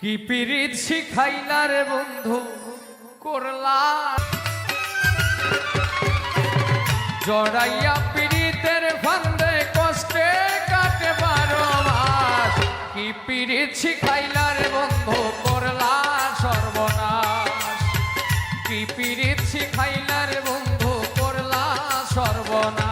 কি পিরিত শিখাইলা রে বন্ধু করলা জড়াইয়া পিরিতের ফান্দে কষ্টে কাটে 12 মাস। কি পিরিত শিখাইলা রে বন্ধু করলা সর্বনাশ। কি পিরিত শিখাইলা রে বন্ধু করলা সর্বনাশ।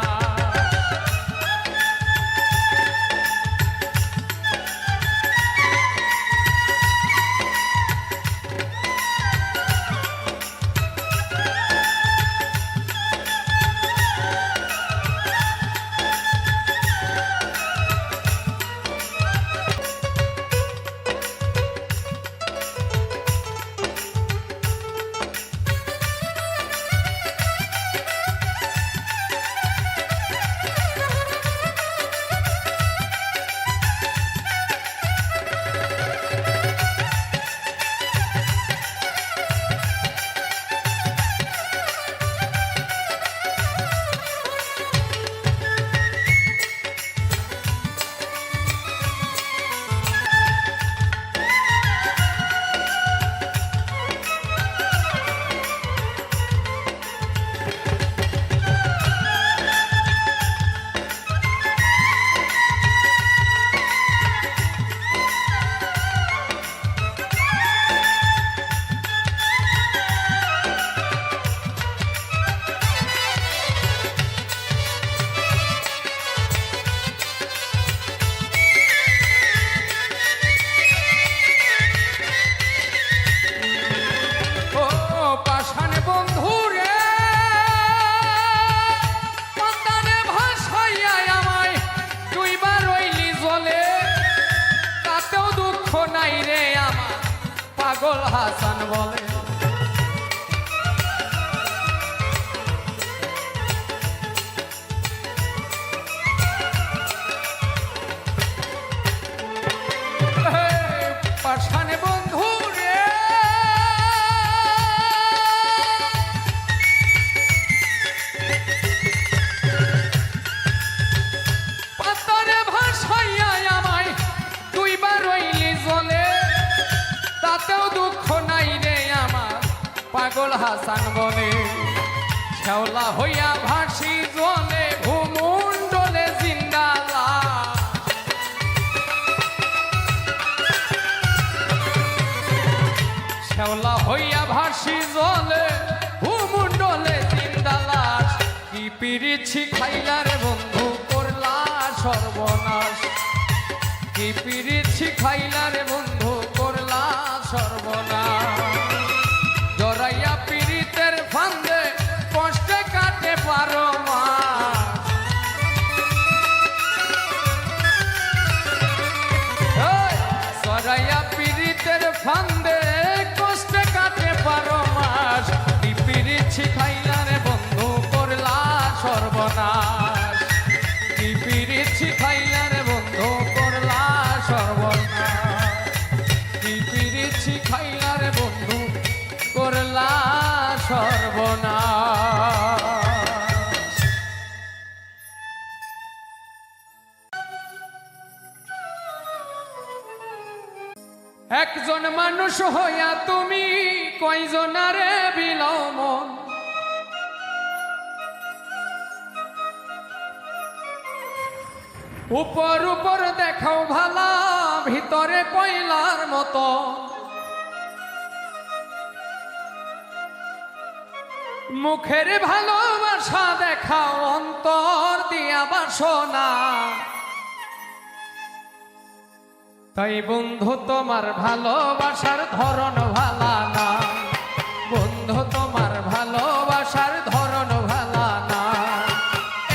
পাগল হাসান বলে পাশানে বন্ধু রে পাতারে ভাসাইয়া আমায় দুইবার রইলি জলে তাতেও দুঃখ নাই রে আমার পাগল হাসান বলে শ্যাওলা হইয়া ভাসি জলে ভূমণ্ডলে জিন্দালা শ্যাওলা হইয়া ভাসি জলে ভূমণ্ডলে জিন্দালাস। কি পিরিত শিখাইলা রে বন্ধু করলা সর্বনাশ। কি পিরিত শিখাইলা রে বন্ধু করলা সর্বনাশ। জড়াইয়া পিরিতের ফান্দে কষ্টে কাটে 12 মাস। জড়াইয়া পিরিতের ফান্দে কষ্টে কাটে 12 মাস। কি পিরিত শিখাইলা রে বন্ধু করলা সর্বনাশ। কি পিরিত শিখাইলা রে বন্ধু করলা সর্বনাশ। কি পিরিত শিখাইলা রে বন্ধু করলা সর্বনাশ। একজন মানুষ হইয়া তুমি কয়জনারে বিলাও মন। উপর উপর দেখাও ভালা ভিতরে কয়লার মতো। মুখের ভালোবাসা দেখাও অন্তর দিয়া বাসনা। তাই বন্ধু তোমার ভালোবাসার ধরন ভালা না। বন্ধু তোমার ভালোবাসার ধরন ভালা না।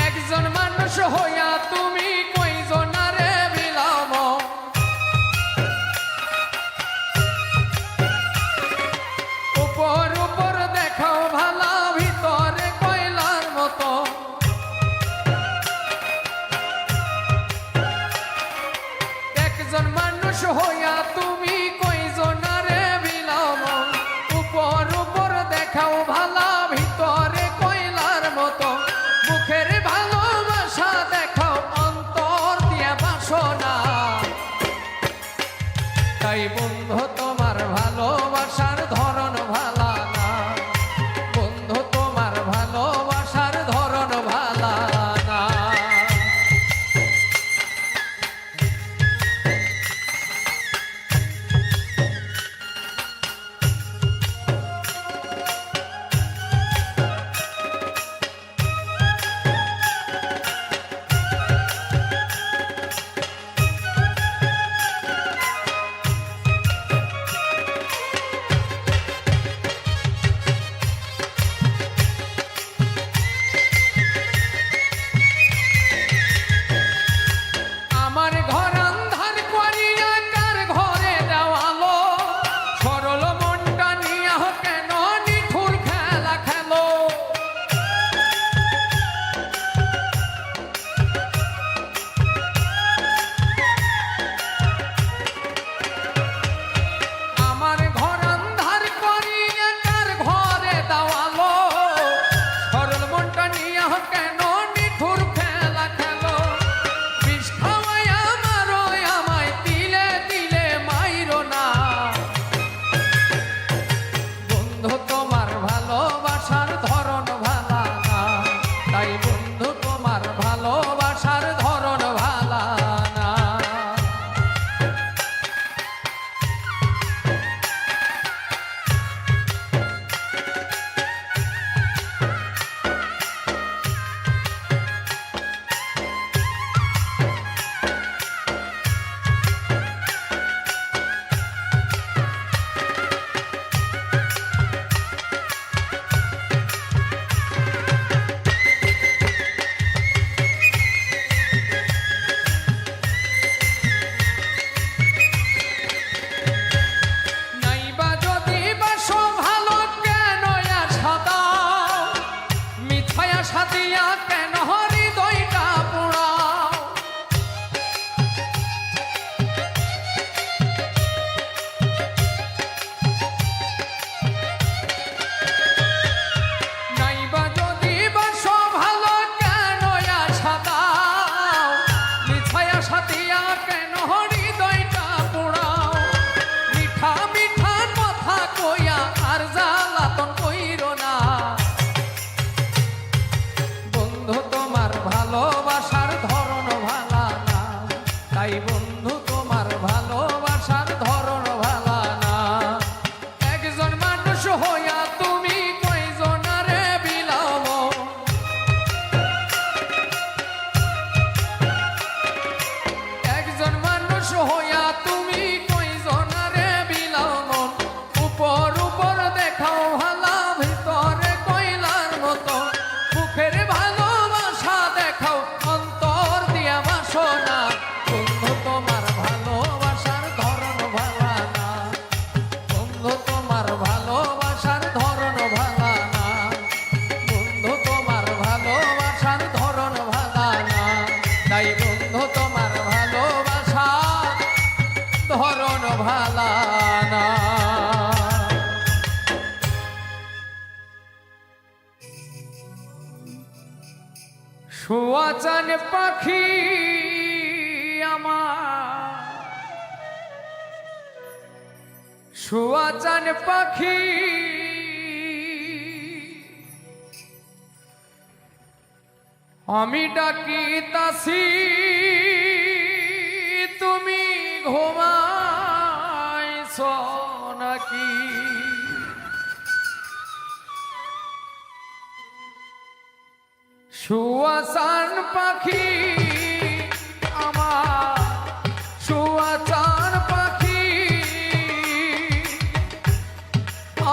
একজন মানুষ হইয়া তুমি কয়জনারে বিলাও মন। উপর উপর দেখাও ভালা ভিতরে কয়লার মতো। একজন মানুষ হইয়া তুমি কয়জনারে বিলাও মন। উপর উপর দেখাও ভালা ভিতরে কয়লার মতো। মুখের ভালোবাসা দেখাও অন্তর দিয়া বাসনা। তাই বন্ধু দিয়া কেন হৃদয়টা পোড়াও? নাইবা যদি বাসো ভালো কেন আশা দাও? মিছায় আশা দিয়া কেন হৃদয়টা পোড়াও? মিঠা মিঠা কথা কইয়া আর জ্বালাতন কইরো না। বন্ধু তোমার ভালোবাসার ধরন ভালা না, তাই বন্ধু তোমার ভালোবাসার ধরন ভালা না। একজন মানুষ হইয়া তুমি কয়জনারে বিলাও? একজন মানুষ হইয়া তুমি কয়জনারে বিলাও? উপর উপর দেখাও ভালা, ভিতরে কয়লার মতো। মুখের ভালোবাসা দেখাও, অন্তর দিয়া বাসো না। বন্ধু তোমার ভালোবাসার ধরন ভালা না, বন্ধু তোমার ভালোবাসার ধরন ভালা না, বন্ধু তোমার ভালোবাসার ধরন ভালা না। তাই বন্ধু তোমার ভালোবাসার ধরন ভালা না। শোয়াচান পাখি আমার, শোয়াচান পাখি আমি ডাকিতাছি, তুমি ঘুমাইছ নাকি? শোয়াচান পাখি আমার, শোয়াচান পাখি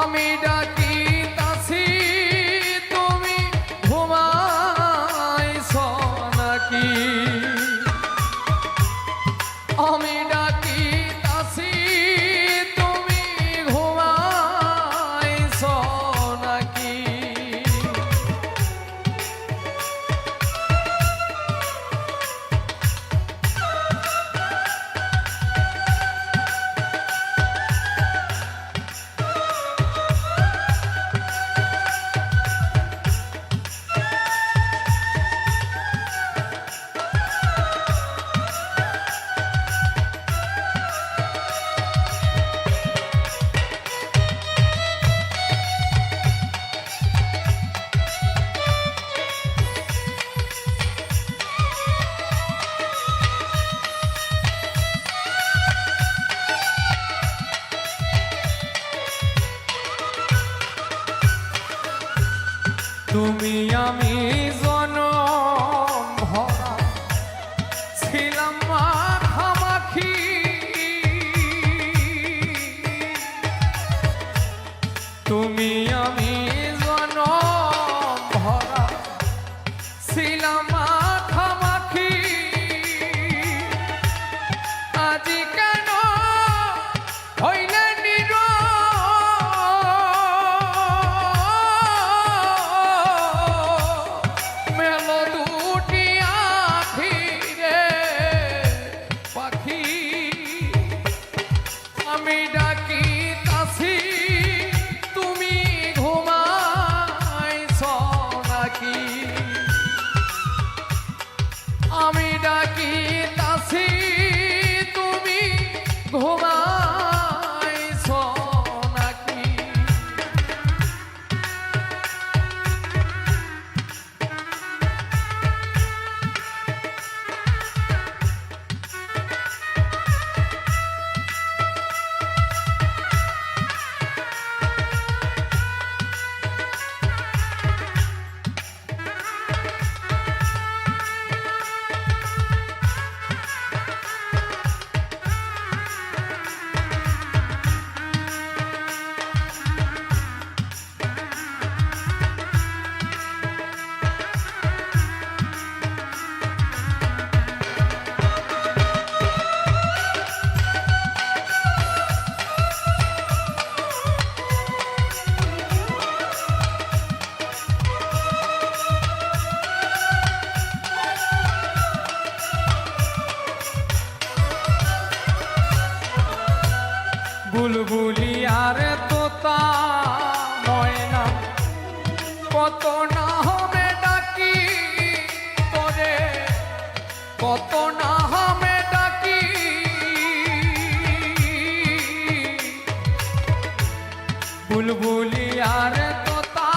আমি ডাকিতাছি, তুমি ঘুমাইছ নাকি? আমি ডাকিতাছি, তুমি ঘুমাইছ নাকি? তুমি আমি জনম ভরা ছিলাম মাখামাখি, তুমি আমি জনম ভরা ছিলাম মাখামাখি। আজি কেন হইলে নীরব? আমি ডাকিতাছি, তুমি ঘুমাইছ নাকি? আমি ডাকিতাছি, তুমি ঘুমাইছ নাকি? বুলবুলি আর তোতা ময়না কত না হবে ডাকি তোরে, কত না হবে ডাকি। বুলবুলি আর তোতা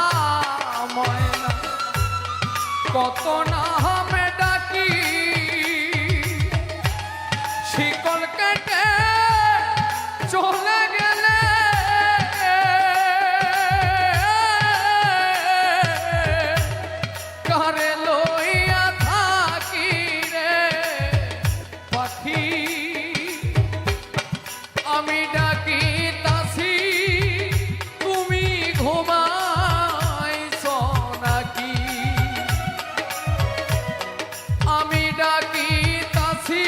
ময়না কত না হবে ডাকি। শিকল কেটে চলে গেলে কারে লইয়া থাকি রে পাখি। আমি ডাকি তাসি তুমি ঘুমাইছ নাকি। আমি ডাকি তাসি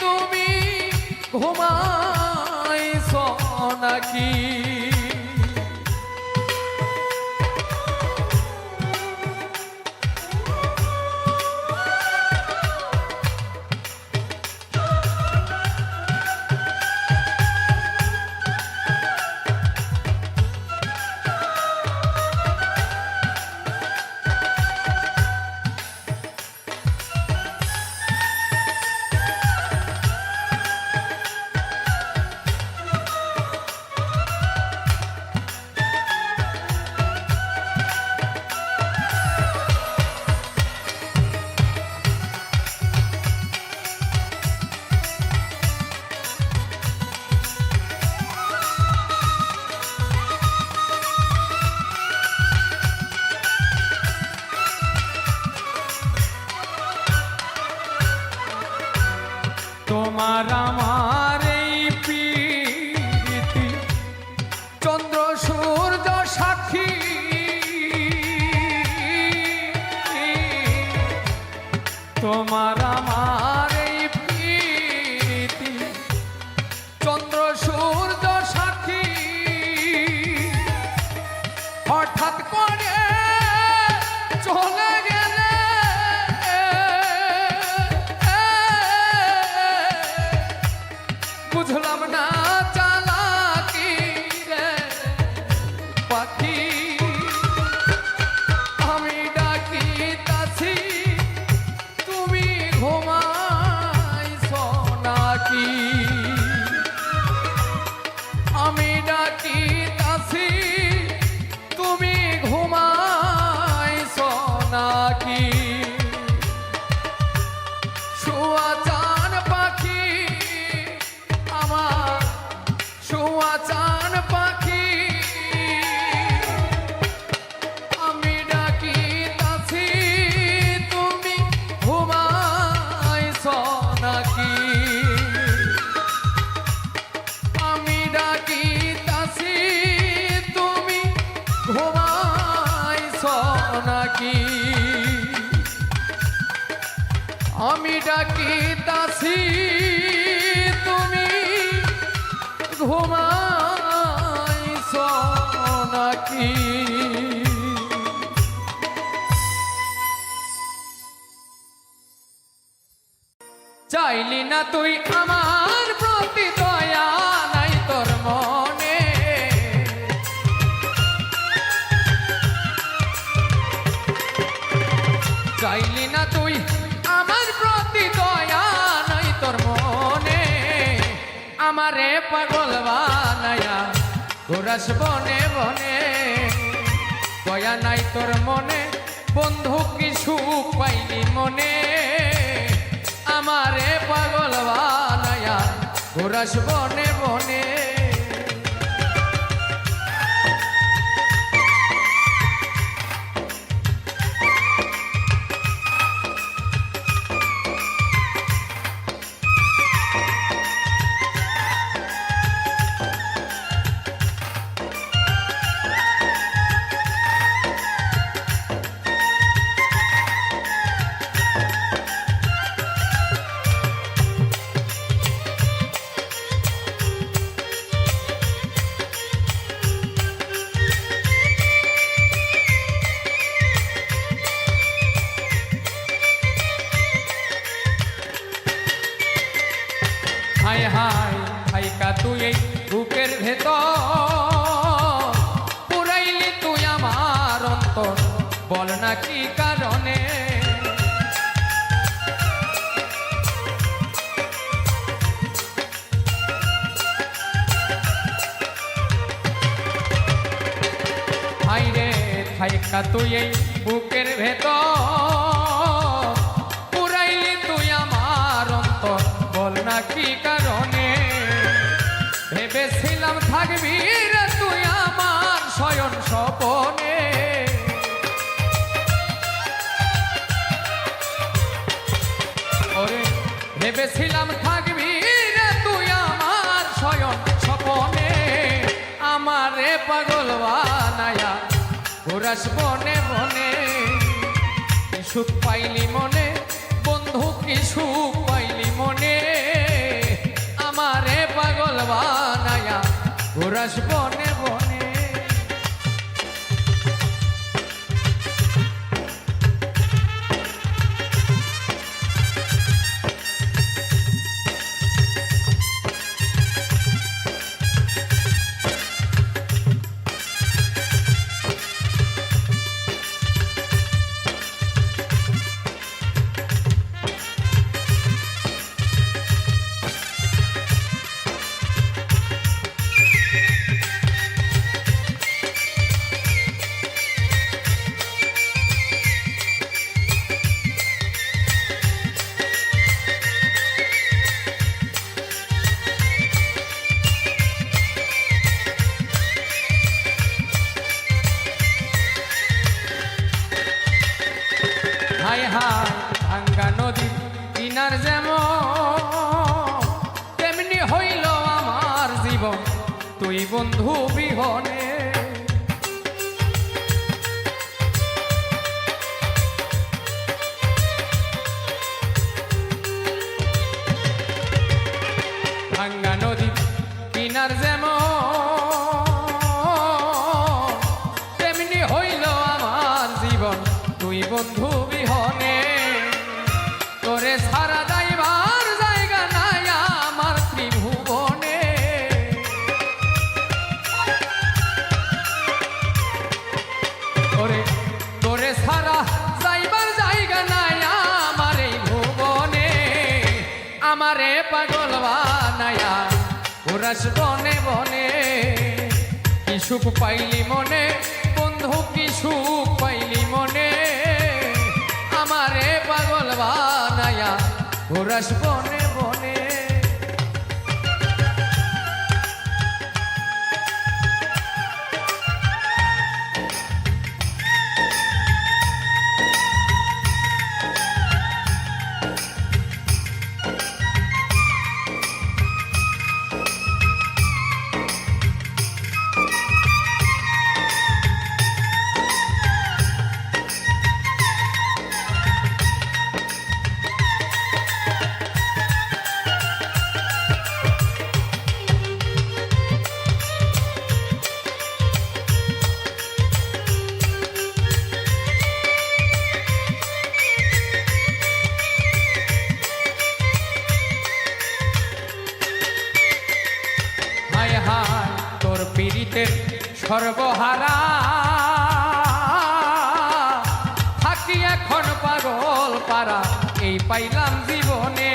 তুমি ঘুমাইছ নাকি। তোমার আমার এই প্রীতি চন্দ্র সূর্য সাক্ষী। তোমার আমার এই প্রীতি চন্দ্র সূর্য সাক্ষী। হঠাৎ করে চলে গেলে বুঝলাম না চালাকি রে পাখি। আমি ডাকি তাছি তুমি ঘুমাইছ নাকি। আমি ডাকি তাছি তুমি ঘুমাইছ নাকি। শুয়া চান পাখি আমার, শুয়া চান পাখি। আমি ডাকি তাছি তুমি ঘুমাইছ নাকি। আমি ডাকি তাছি তুমি ঘুমাইছ নাকি। আমি ডাকি তাছি তুমি ঘুমাইছ নাকি। চাইলি না তুই আমার প্রতি দয়া নাই তোর মনে। চাইলি না তুই আমার প্রতি দয়া নাই তোর মনে। আমারে পাগল বানায়া ঘোরাস বনে বনে। দয়া নাই তোর মনে বন্ধু কি সুখ পাইলি মনে। আমারে পাগল বানায়া ঘোরাস বনে বনে। বুকের ভেতর পুরাইলি তুই আমার অন্তর বল না কি কারণে হাইরে থাইকা তুই এই বুকের ভেতর পুরাইলি তুই আমার অন্তর বল না কি কারণে ভেবেছিলাম থাকবি রে তুই আমার শয়ন স্বপনে ওরে ভেবেছিলাম থাকবি রে তুই আমার শয়ন স্বপনে আমারে পাগল বানায়া ঘোরাস বনে বনে কি সুখ পাইলি মনে বন্ধু কি সুখ পাইলি মনে আমারে পাগল বানায়া ঘোরাস বনে বনে হায় হায় ভাঙ্গা নদী কিনার যেমন তেমনি হইল আমার জীবন তুই বন্ধু বিহনে ভাঙ্গা নদী কিনার যেমন তেমনি হইল আমার জীবন তুই বন্ধু বিহনে তোরে সারা যাইবার জায়গা নাই আমার ত্রিভুবনে তোরে সারা যাইবার জায়গা নাই আমার এই ভুবনে আমারে পাগল বানায়া ঘোরাস বনে বনে কি সুখ পাইলি মনে বন্ধু কি সুখ পাইলি মনে আমারে পাগল বানায়া ঘোরাস বনে বনে তোর পীড়িতের সর্বহারা থাকি এখন পাগল পারা এই পাইলাম জীবনে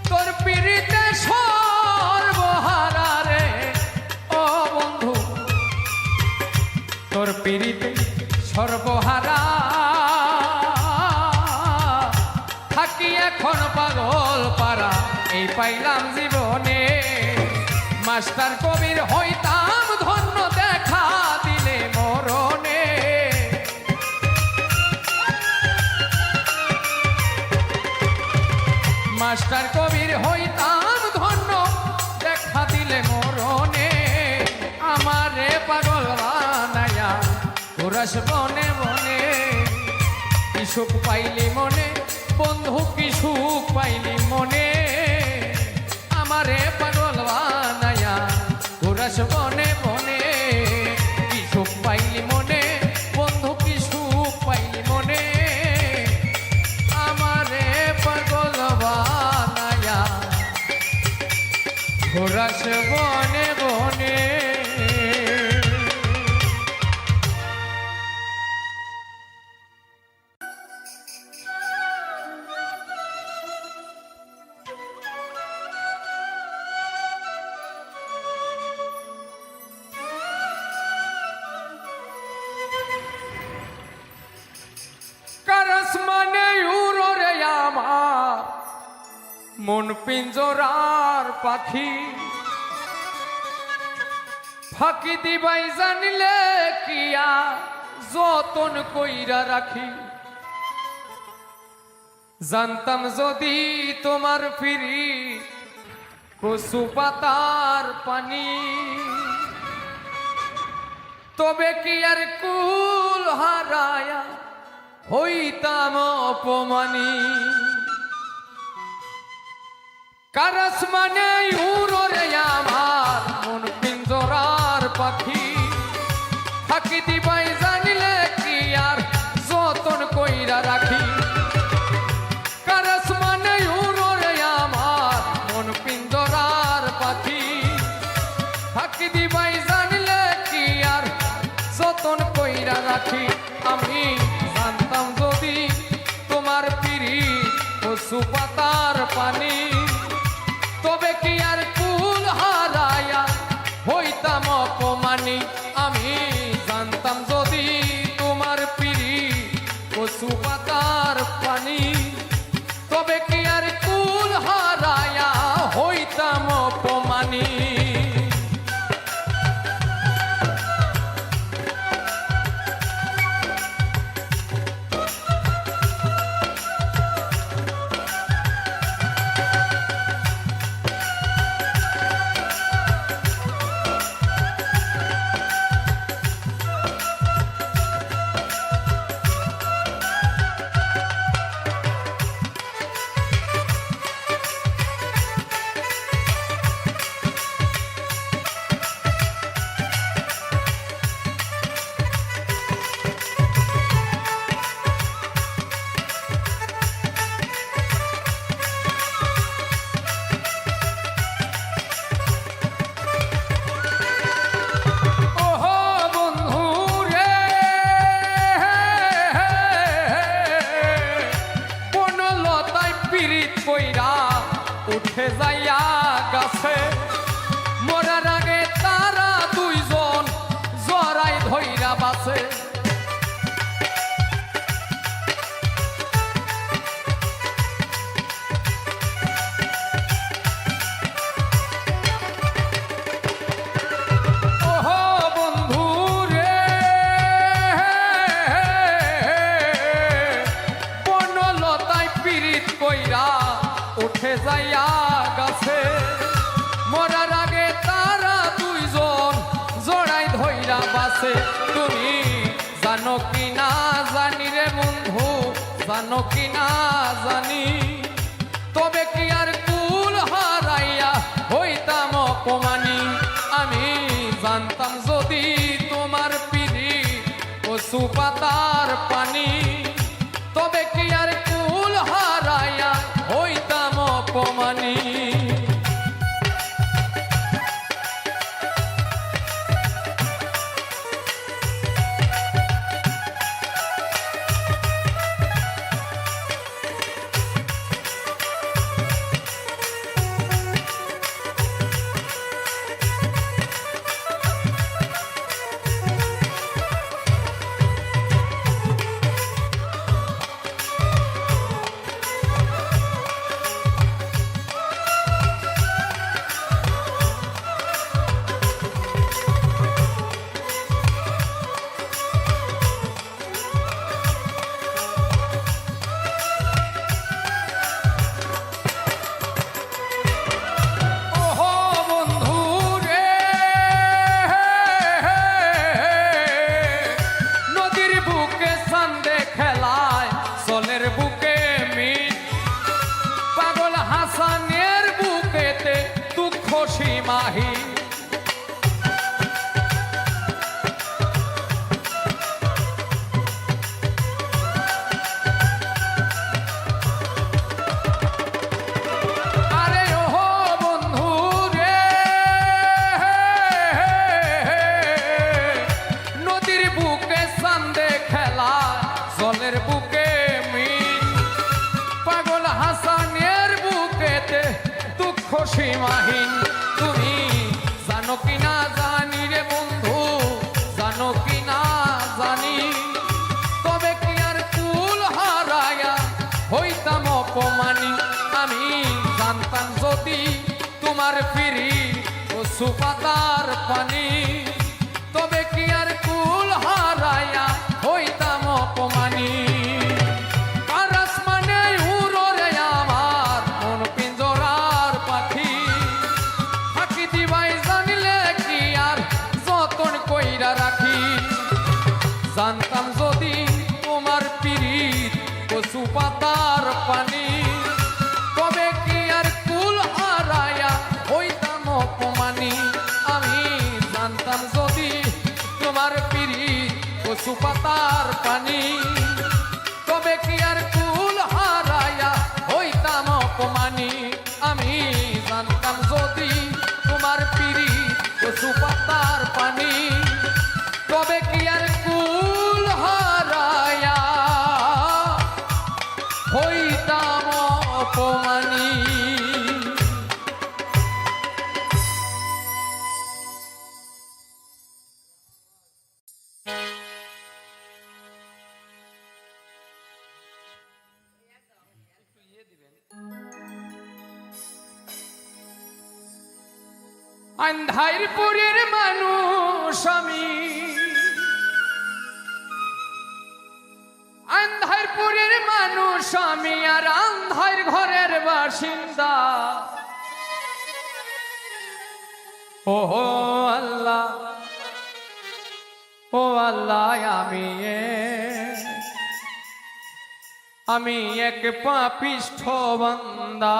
তোর পীড়িতে সর্বহারা রে ও বন্ধু তোর পীড়িতে সর্বহারা থাকি এখন পাগল পারা এই পাইলাম জীবনে মাস্টার কবির হইতাম ধন্য দেখা দিলে মরণে মাস্টার কবির হইতাম ধন্য দেখা দিলে মরণে আমারে পাগল বানায়া ঘোরাস বনে বনে কি সুখ পাইলি মনে বন্ধু কি সুখ পাইলি মনে আমারে পাগল বানায়া ঘোরাস বনে বনে কি সুখ পাইলি মন পিঞ্জরার পাখি ফাঁকি দিবাই জানিলে কিয়া যতন কইরা রাখি জানতাম যদি তোমার ফিরি কচু পাতার পানি তবে কি আর কুল হারায়া হইতাম অপমানী কারাস মানে উড়রে আমার মন পিঞ্জরার পাখি ফাঁকি দিবাই জানিলে কি আর যতন কইরা রাখি কারাস মানে উড়রে আমার মন পিঞ্জরার পাখি ফাঁকি দিবাই জানিলে কি আর যতন কইরা রাখি আমি জানতাম যদি তোমার পিড়ি কচু পাতার পানি তবে কি আর কুল হারায়া হইতাম অপমানী আমি জানতাম যদি তোমার পিড়ি কচু পাতার পানি তবে কি আর কুল হারায়া হইতাম অপমানী উঠে যাইয়া গাছে মরার আগে তারা দুইজন জড়াই ধইরা বাসে ওহো বন্ধু রে বনলতায় পীড়িত কইরা উঠে যাইয়া গাছে মরার আগে তারা দুইজন জড়াই ধইরা বাসে তুমি জানো কি না জানি রে বন্ধু জানো কি না জানি তবে কি আর কুল হারাইয়া হইতাম অপমানী আমি জানতাম যদি তোমার পিড়ি কচু পাতার পানি তবে কি আর কুল হারাইয়া হইতাম অপমানী বুকে মিট পাগল হাসানের বুকেতে দুঃখ সীমাহীন আরে ওহো বন্ধু রে নদীর বুকে চাঁদে খেলা জলের বুকে সীমাহীন তুমি জানো কি না জানি রে বন্ধু জানো কি না জানি তবে কি আর কুল হারায়া হইতাম অপমানী আমি জান কচু পাতার পানি তবে কি আর কুল হারাইয়া হইতাম অপমানী আর আসমানে উড়রে আমার মন পিঞ্জরার পাখি ফাঁকি দিবাই জানিলে কি আর যতন কইরা রাখি জানতাম যদি তোমার পিরিত কচু পাতার পানি তবে কি আর কুল হারাইয়া হইতাম অপমানী আমি জানতাম যদি তোমার পিরিত কচু পাতার পানি তবে কি আর কুল হারাইয়া হইতাম অপমানী আমি জানতাম যদি তোমার পিরিত কচু পাতার পানি তবে কি আর কুল হারাইয়া হইতাম অপমানী আন্ধারপুরের মানুষ আমি আন্ধারপুরের মানুষ আমি আর আন্ধার ঘরের বাসিন্দা ও আল্লাহ ও আল্লাহ আমি এক পাপিষ্ঠ বান্দা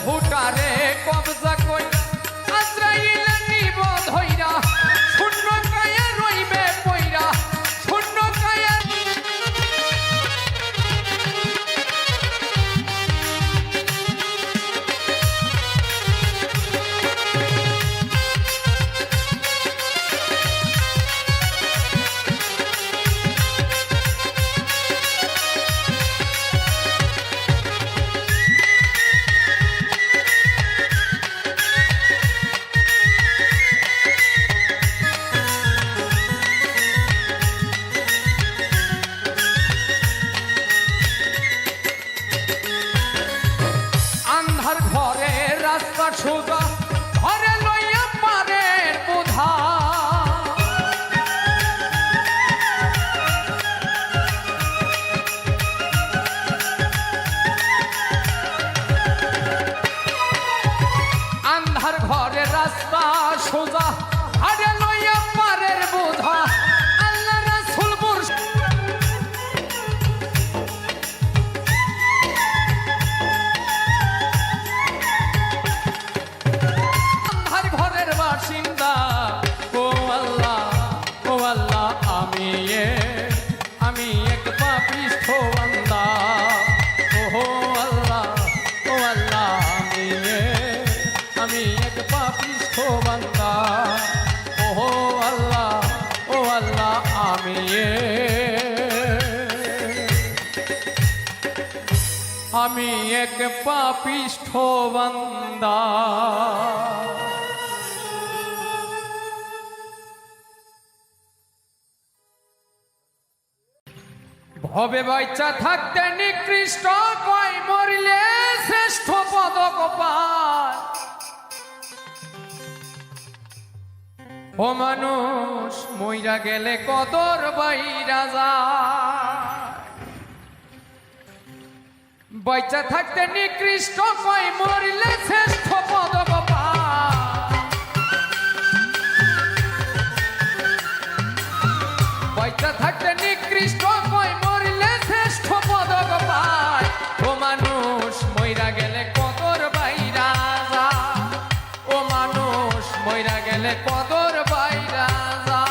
হুটারে কবজা কই আজরাইল নিব ধইরা শূন্য কায়া রইবে পইরা শূন্য কায়া আমি এক পাপিষ্ঠ বান্দা। ভবে বাইচা থাকতে নিকৃষ্ট কয় মরিলে শ্রেষ্ঠ পদক পায়। ও মানুষ মইরা গেলে কদর বাইরা যায়। বাইচা থাকতে নিকৃষ্ট কয় মরিলে শ্রেষ্ঠ পদক পায়। বাইচা থাকতে নিকৃষ্ট কয় মরিলে শ্রেষ্ঠ পদক পায়। ও মানুষ মইরা গেলে কদর বাইরা যায়। ও মানুষ মইরা গেলে কদর বাইরা যায়।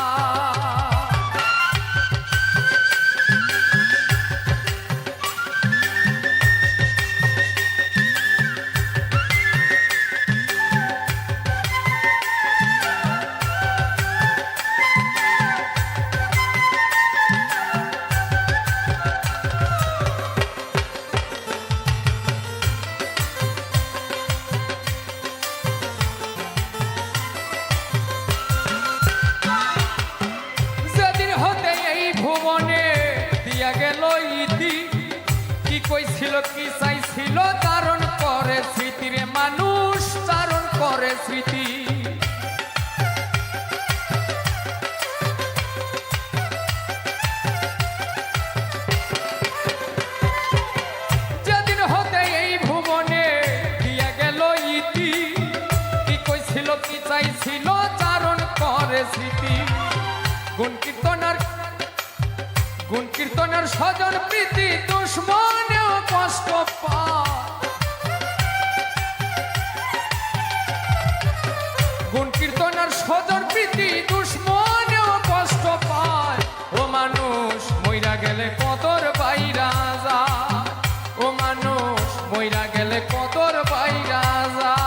কইছিল কি চাইছিল ধারণ করে স্মৃতি রে মানুষ ধারণ করে স্মৃতি। যেদিন হতে এই ভুবনে দিয়া গেল ইতি, কি কইছিল কি চাইছিল ধারণ করে স্মৃতি। গুণ কীর্তনের স্বজন প্রীতি দুশ্মনেও কষ্ট পায়। গুণ কীর্তনের স্বজন প্রীতি দুশ্মনেও কষ্ট পায়। ও মানুষ মইরা গেলে কদর বাইরা যায়। ও মানুষ মইরা গেলে কদর বাইরা যায়।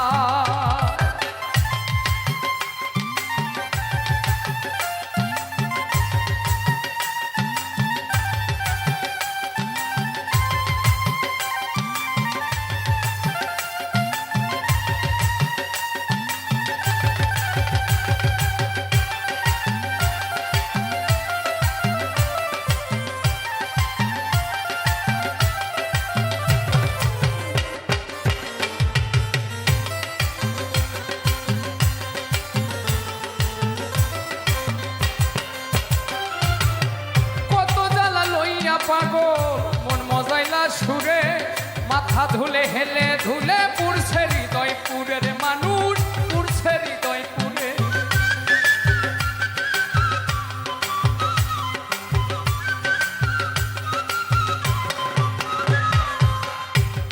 পাগল মন মজাইলা সুরে, মাথা ধুলে হেলে ধুলে পুরছে হৃদয় পুরের মানুষ পুরছে হৃদয় পুরে।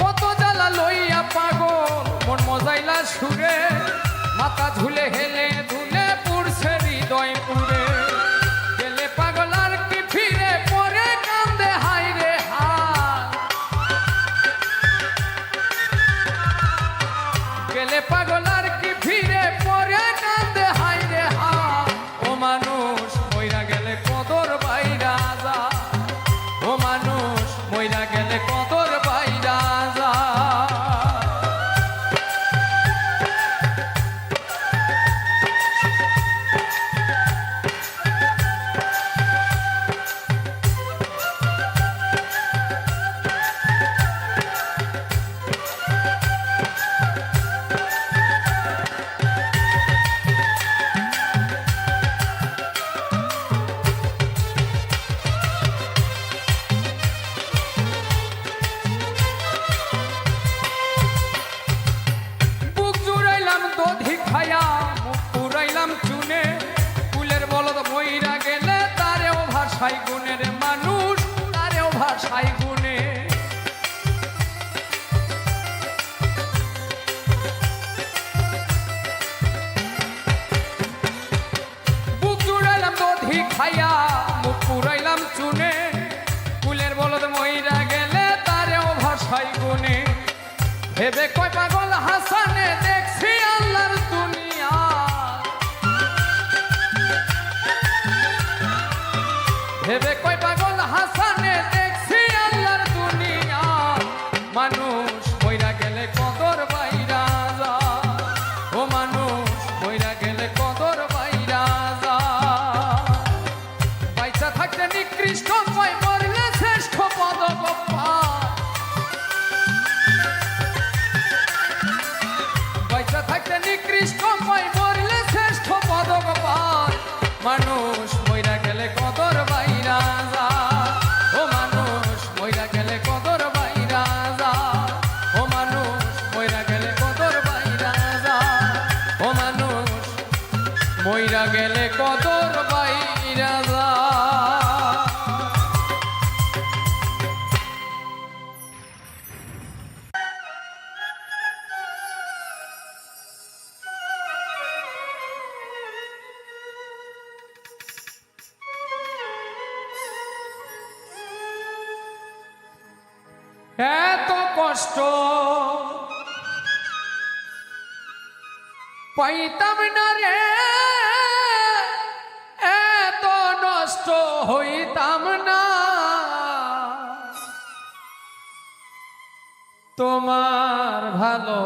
কত জ্বালা লইয়া পাগল মন মজাইলা সুরে, মাথা ধুলে হেলে ধুলে পুরছে হৃদয় পুরে। গেলে পাগল আর কি ফিরে পরে কান্দে হাই রে হায়। গেলে পাগল আর কি ফিরে পরে কান্দে হাই রে হায়। ও মানুষ মইরা গেলে কদর বাইরা যায়। ও মানুষ মইরা গেলে কদর বাইরা যায়। খায়া মুখ পুরাইলাম চুনে, ফুলের বলদ মইরা গেলে তারেও ভাষাই গুণের মানুষ তারেও ভাষাই গুণে। বুক জুড়াইলাম দধি খায়া মুখ পুরাইলাম চুনে, ফুলের বলদ মইরা গেলে তারেও ভাষাই গুণে। ভেবে কয় পাগল হাসানে দেখছি আল্লাহর দুনিয়া। ভেবে কয় পাগল হাসানে দেখছি আল্লাহর দুনিয়া। মানুষ মানুষ মইরা গেলে কদর বাইরা যায়, ও মানুষ মইরা গেলে কদর বাইরা যায়। বাইচা থাকতে নিকৃষ্ট কয়, মরলে শ্রেষ্ঠ পদক পায়। বাইচা থাকতে নিকৃষ্ট কয়, মরলে শ্রেষ্ঠ পদক পায়। মানুষ মইরা গেলে কদর বাইরা যায়, ও মানুষ মইরা গেলে কদর বাইরা যায়, ও মানুষ মইরা গেলে কদর বাইরা যায়, ও মানুষ মইরা গেলে কদর বাইরা যায়। এত কষ্ট পাইতাম না রে, এত নষ্ট হইতাম না, তোমার ভালো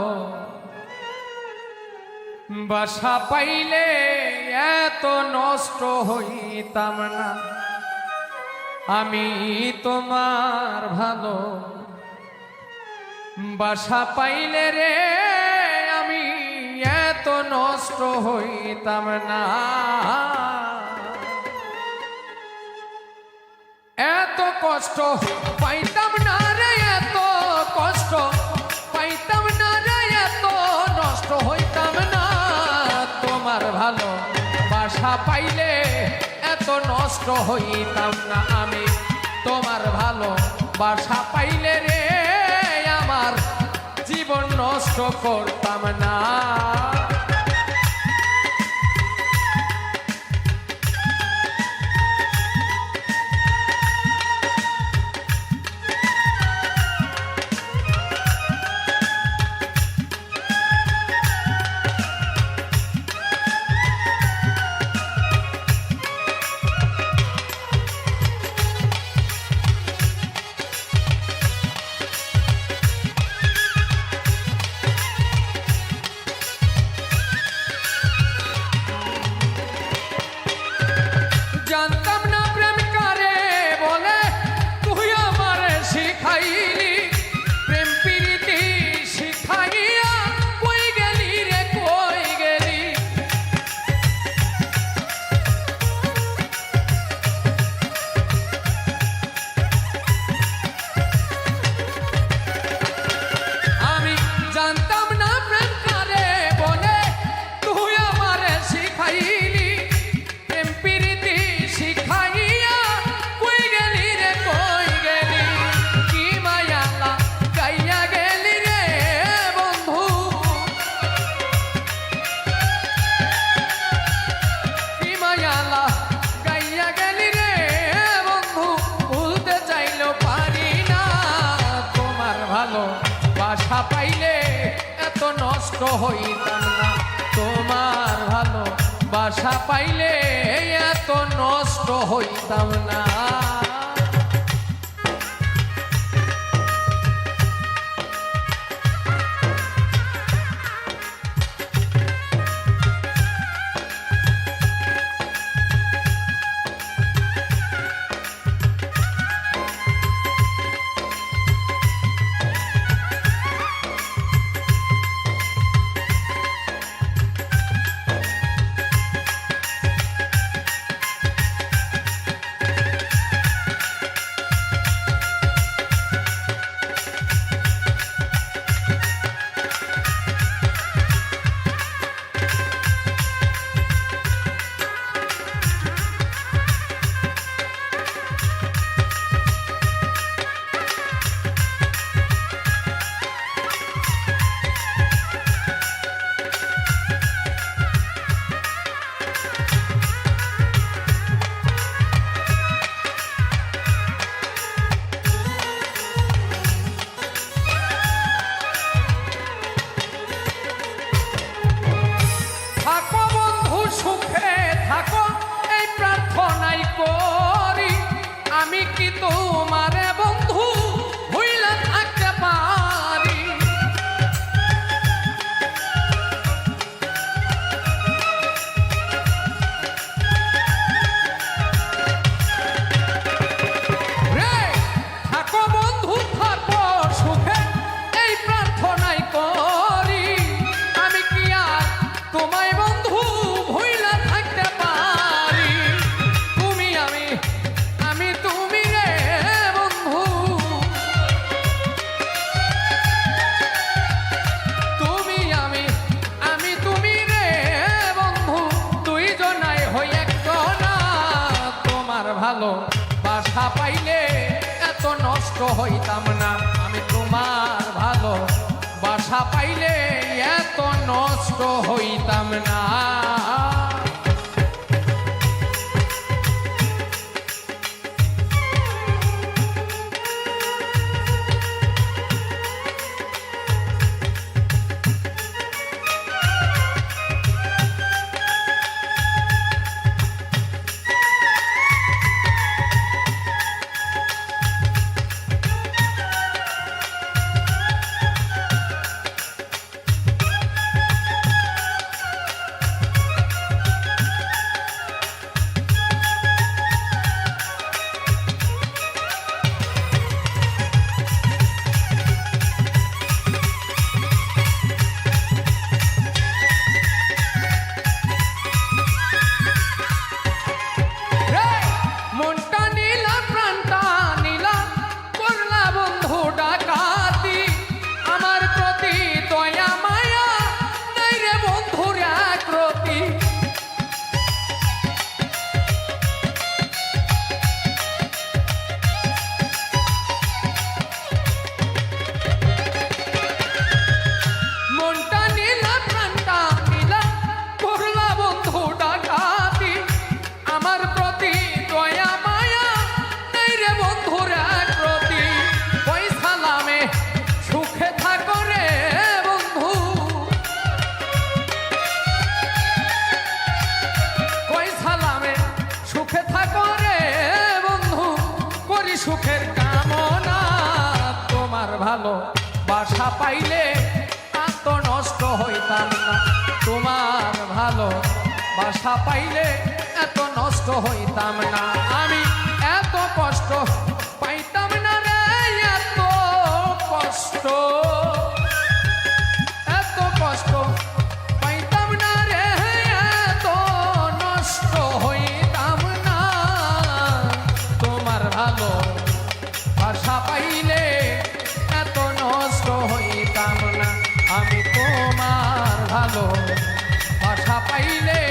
বাসা পাইলে এত নষ্ট হইতাম না। আমি তোমার ভালো বাসা পাইলে রে, আমি এত নষ্ট হইতাম না। এত কষ্ট পাইতাম না রে, এত কষ্ট পাইতাম না রে, এত নষ্ট হইতাম না। তোমার ভালো বাসা পাইলে এত নষ্ট হইতাম না। আমি তোমার ভালো বাসা পাইলে রে, আমার জীবন নষ্ট করতাম না। জানতাম না প্রেম কারে বলে, তুই আমারে শিখাইলি। প্রেম প্রীতি শিখাইয়া কই গেলি রে, কই গেলি। আমি জানতাম না প্রেম কারে বলে, তুই আমারে শিখাইলি। প্রেম প্রীতি শিখাইয়া কই গেলি রে, কই গেলি। কি মায়ালা গাইয়া গেলি রে বন্ধু, কি মায়ালা গাইয়া গেলি রে বন্ধু। ভুলতে চাইলেও পারি না, তোমার ভালো বাসা পাইলে এত নষ্ট হইতাম না। তোমার ভালো বাসা পাইলে এত নষ্ট হইতাম না। বাসা পাইলে এত নষ্ট হইতাম না। সুখের কামনা তোমার ভালো বাসা পাইলে এত নষ্ট হইতাম না। তোমার ভালো বাসা পাইলে এত নষ্ট হইতাম না। আমি এত কষ্ট পাইতাম না রে, এত কষ্ট, এত কষ্ট পাইতাম না রে, এত নষ্ট হইতাম না। তোমার ভালো বাসা পাইলে এত নষ্ট হইতাম না। আমি তোমার ভালো বাসা পাইলে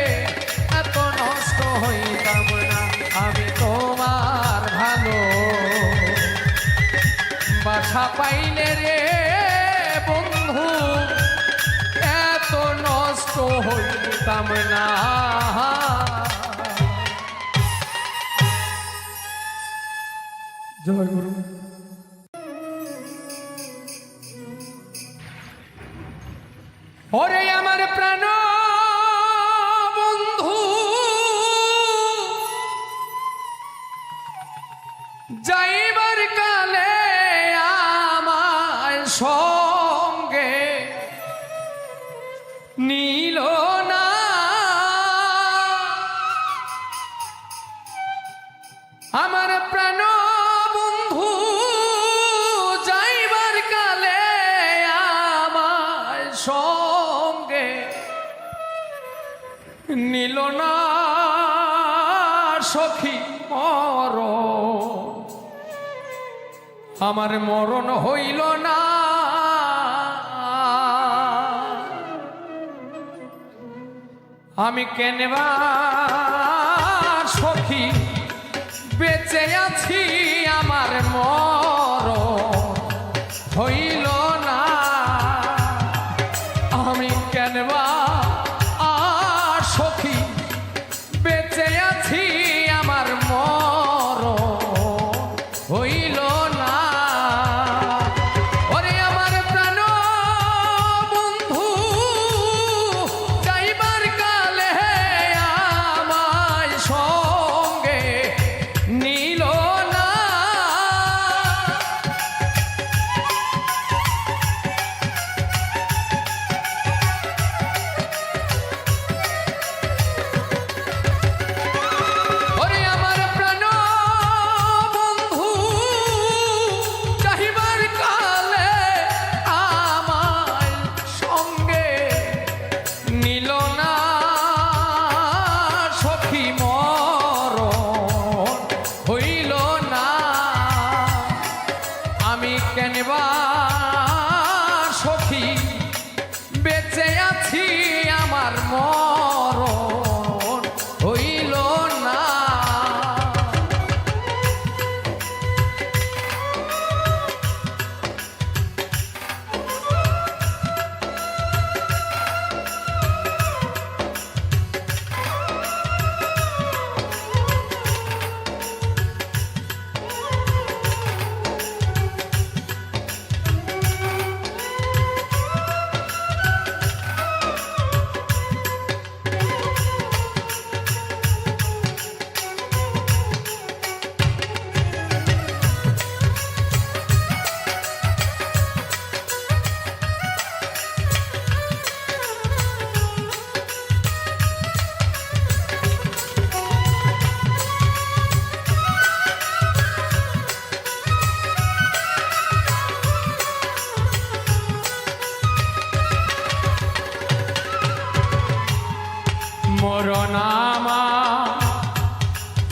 এত নষ্ট হইতাম না। আমি তোমার ভালো বাসা পাইলে রে বন্ধু এত নষ্ট হইতাম না। জয় গুরু। ওরে আমার প্রাণ বন্ধু যাইবার কালে আমার সঙ্গে নীল না। আমার প্রাণ বন্ধু যাইবার কালে আমার সঙ্গে নীল না সখী মরণ, আমার মরণ হইল না। আমি কেনবা সখী বেঁচে আছি, আমার মরণ হইল না। আমি কেনবা সখী বেঁচে আছি, আমার মরণ হইল না। ওরে আমার প্রাণ বন্ধু যাইবার কালে আমায় সঙ্গে নীল না। মরণ আমার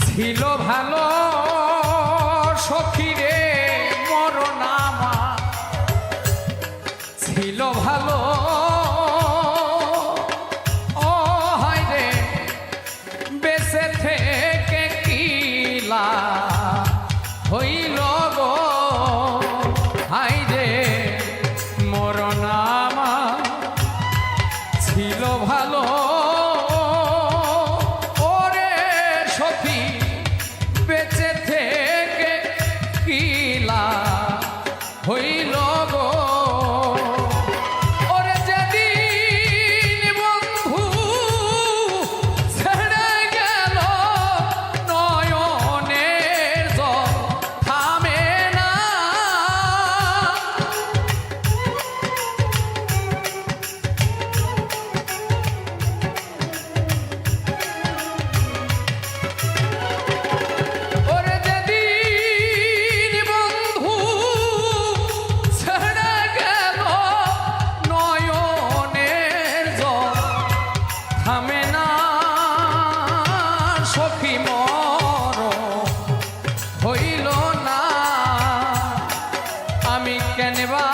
ছিল ভালো সখী রে, মরণ আমার ছিল ভালো। ও হায় রে বেঁচে থেকে কি লাভ হইল গো, হায় রে মরণ আমার ছিল ভালো। ওরে সখী বেঁচে থেকে কি লাভ হইল গো। ওরে যেদিন বন্ধু ছেড়ে গেল নয়নের জল থামে না। ওরে যেদিন বন্ধু ছেড়ে গেল নয়নের জল থামে না। সখী মরণ হইল না, আমি কেনবা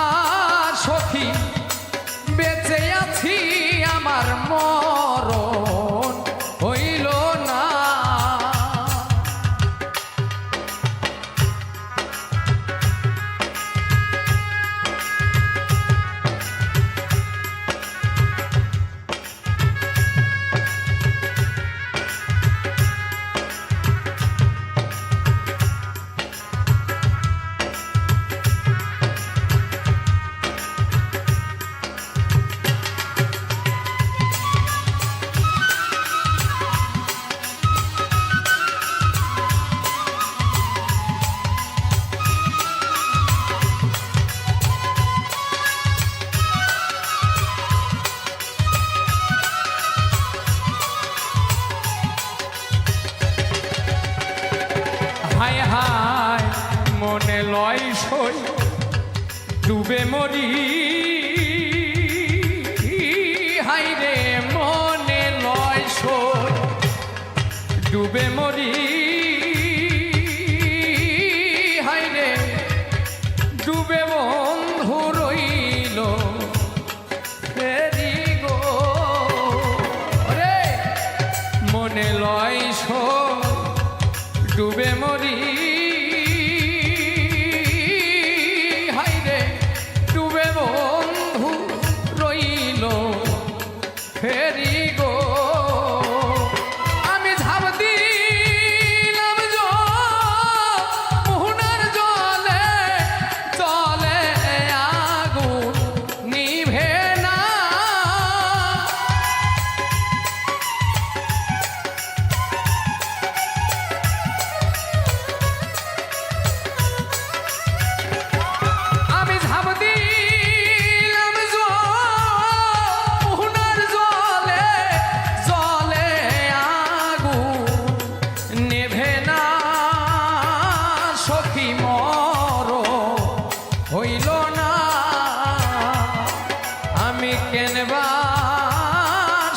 আর সখী বেঁচে আছি, আমার মরণ হইল না। হায় হায় মনে লয় সই ডুবে মরি, হায় রে মনে লয় সই ডুবে মরি। হায় রে ডুবে বন্ধু রইল ফেরি গো, রে মনে লয় সই ডুবে মরি। হায় রে ডুবে বন্ধু রইল ফেরি গো। আমি ঝাঁপ দিলাম মোহনার জলে, জলে আগুন নিভে না। আমি ঝাঁপ দিলাম মোহনার জলে, জলে আগুন নেভে না। সখী মরণ হইল না, আমি কেনবা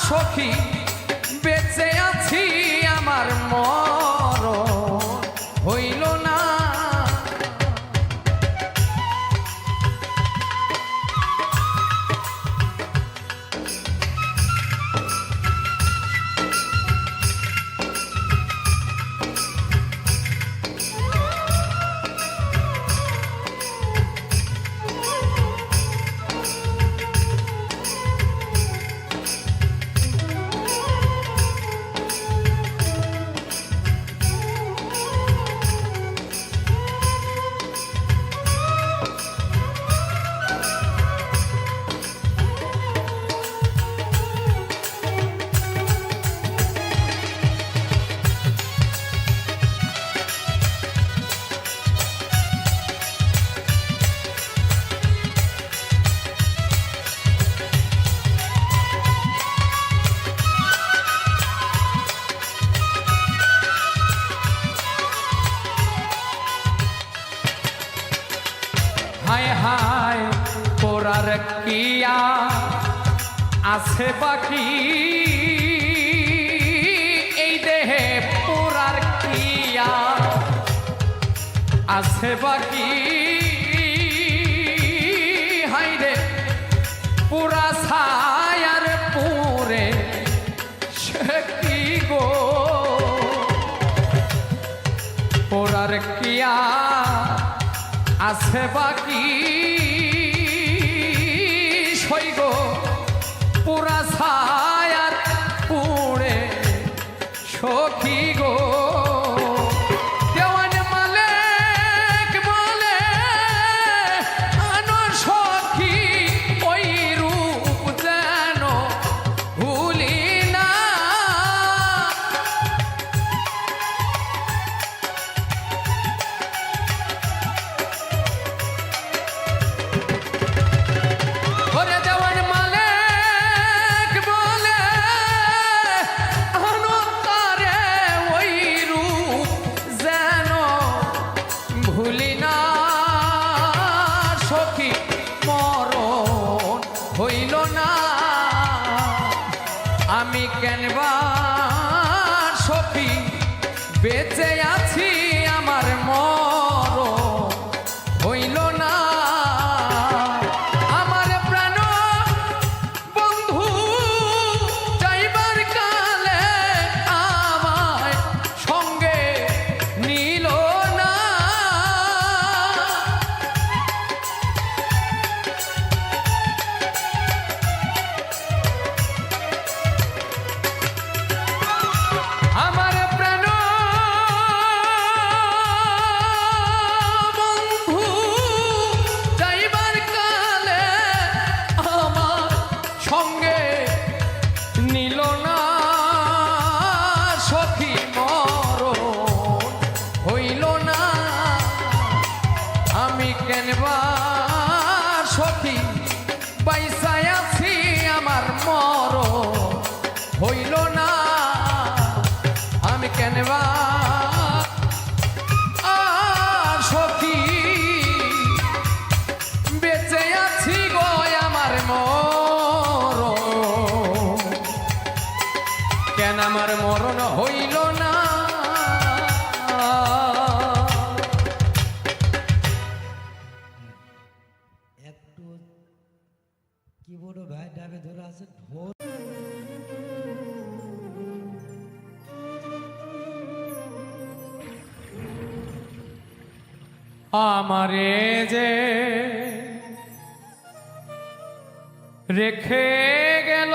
সখী বেঁচে আছি, আমার মরণ হইল না। হায় হায় করার কিয়া আছে বাকি আছে বাকি হাইরে পুরা ছায়ার পুরে সে কি গো পোড়ার কিয়া আছে বাকি সই গো পুরা ছায়ার পুরে সখী গো হইল না আমি কেনবা সখী বেঁচে আছি আমার মরণ হইল না আমার প্রাণ বন্ধু যাইবার কালে আমায় সঙ্গে নিল না কেনবা সখী বাইসায় আছি আমার মরণ হইল না আমি কেনবা সখী বেঁচে আছি গো আমার মরণ কেন আমার মরণ হইল না কিবোর্ড ভাই ডাবে ধরে আছে ঢোল আমারে যে রেখে গেল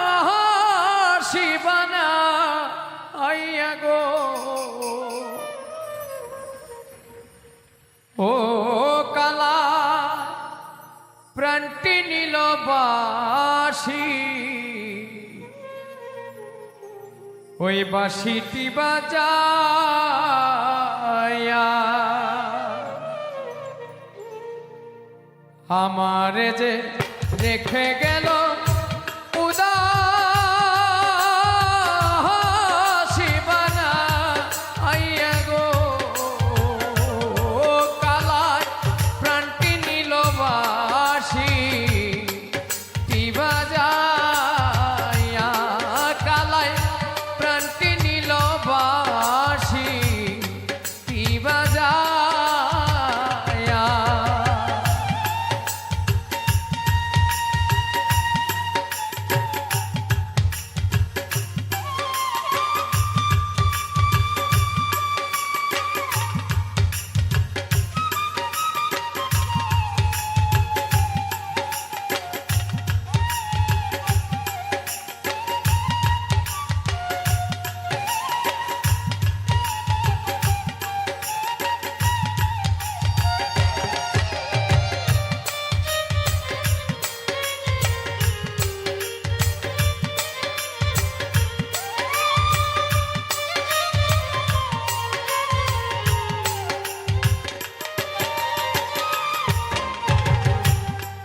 উদাসী বানাইয়া গো ও কালা প্রাণটি নীল বাসি ওই বাঁশিটি বাজায়া আমারে যে রেখে গেল উদাসী বানাইয়া গো কালায় প্রাণটি নীল বাসি টি বাজায়া কালায় প্রাণটি নীল বাসি টি বাজায়া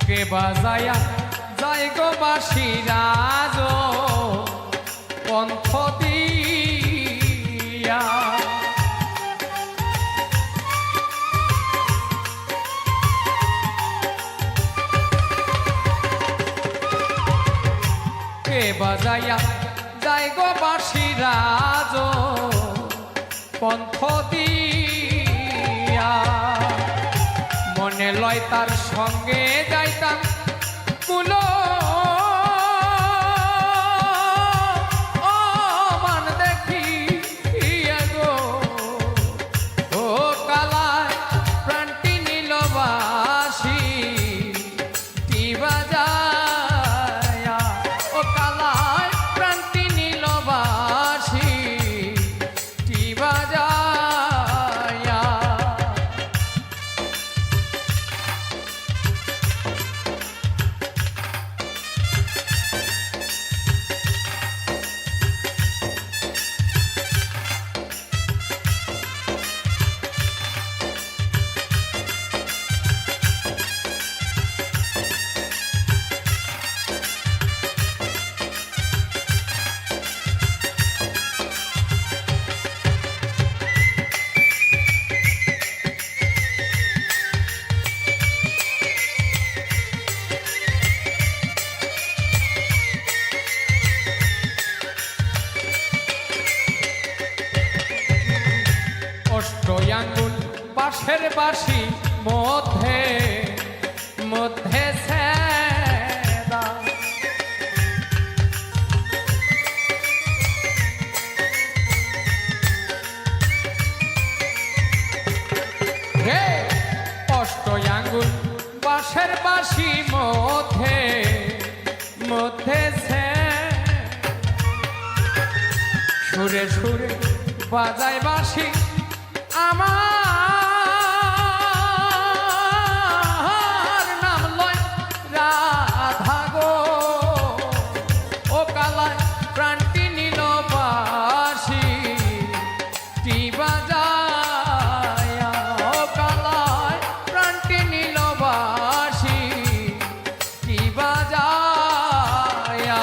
কে বাজায়া যায় গো বাঁশি রাজ পন্থ দিয়া কে কে বাজাইয়া যাই গো বাঁশি রাজ পন্থ দিয়া মনে লয় তার সঙ্গে যাইতাম কুলো মান দেখি গো ও কালায় প্রাণটি নীল বাসি টি বাজায়া ও কালায় প্রাণটি নীল বাসি টি বাজায়া অষ্টয়াঙ্গুল বাঁশের বাঁশি মধ্যে মধ্যে ছেদা হে অষ্টয়াঙ্গুল বাঁশের বাঁশি মধ্যে মধ্যে সুরে সুরে বাজায় বাঁশি আমার নাম লয় রাধা গো ও কালায় প্রাণটি নীল বাসি টি বাজায়া ও কালায় প্রাণটি নীল বাসি টি বাজায়া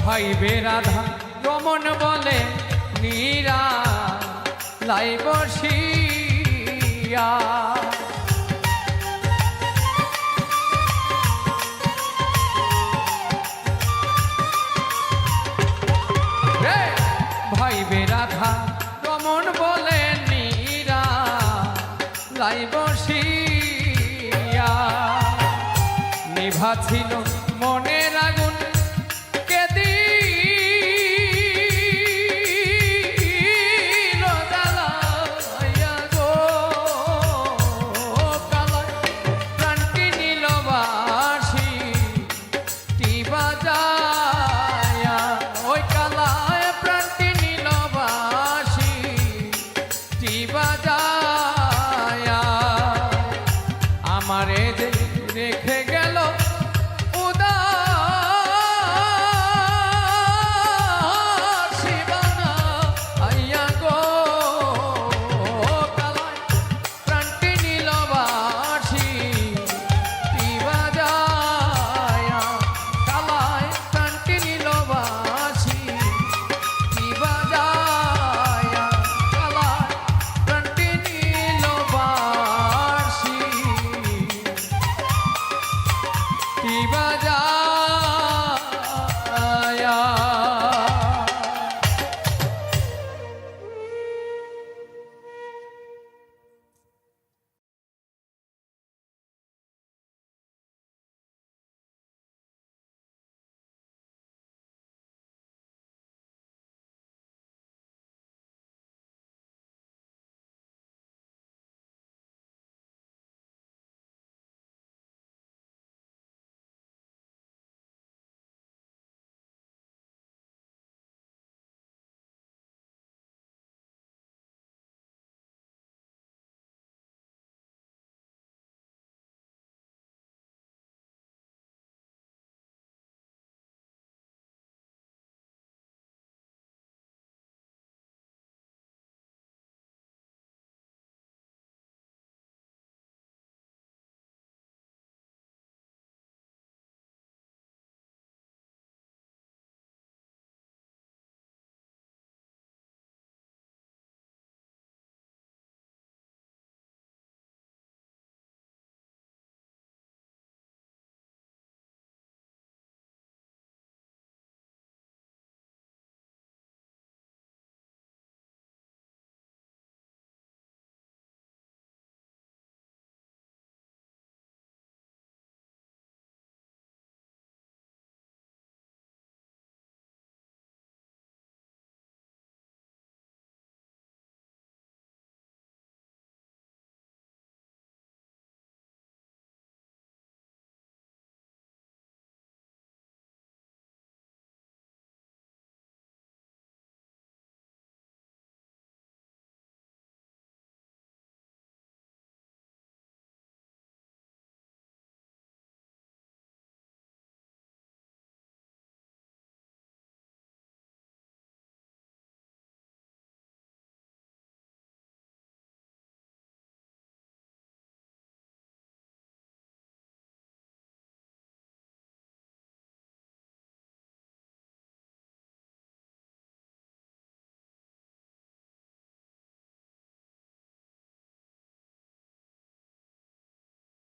ভাইবে রাধা রমন বলে নীরা লাই বসিয়া ভাইবে রাধা রমন বলে নীরা লাই বসিয়া নিভা ছিল মনের আগুন আমারে যে রেখে গেল বাজা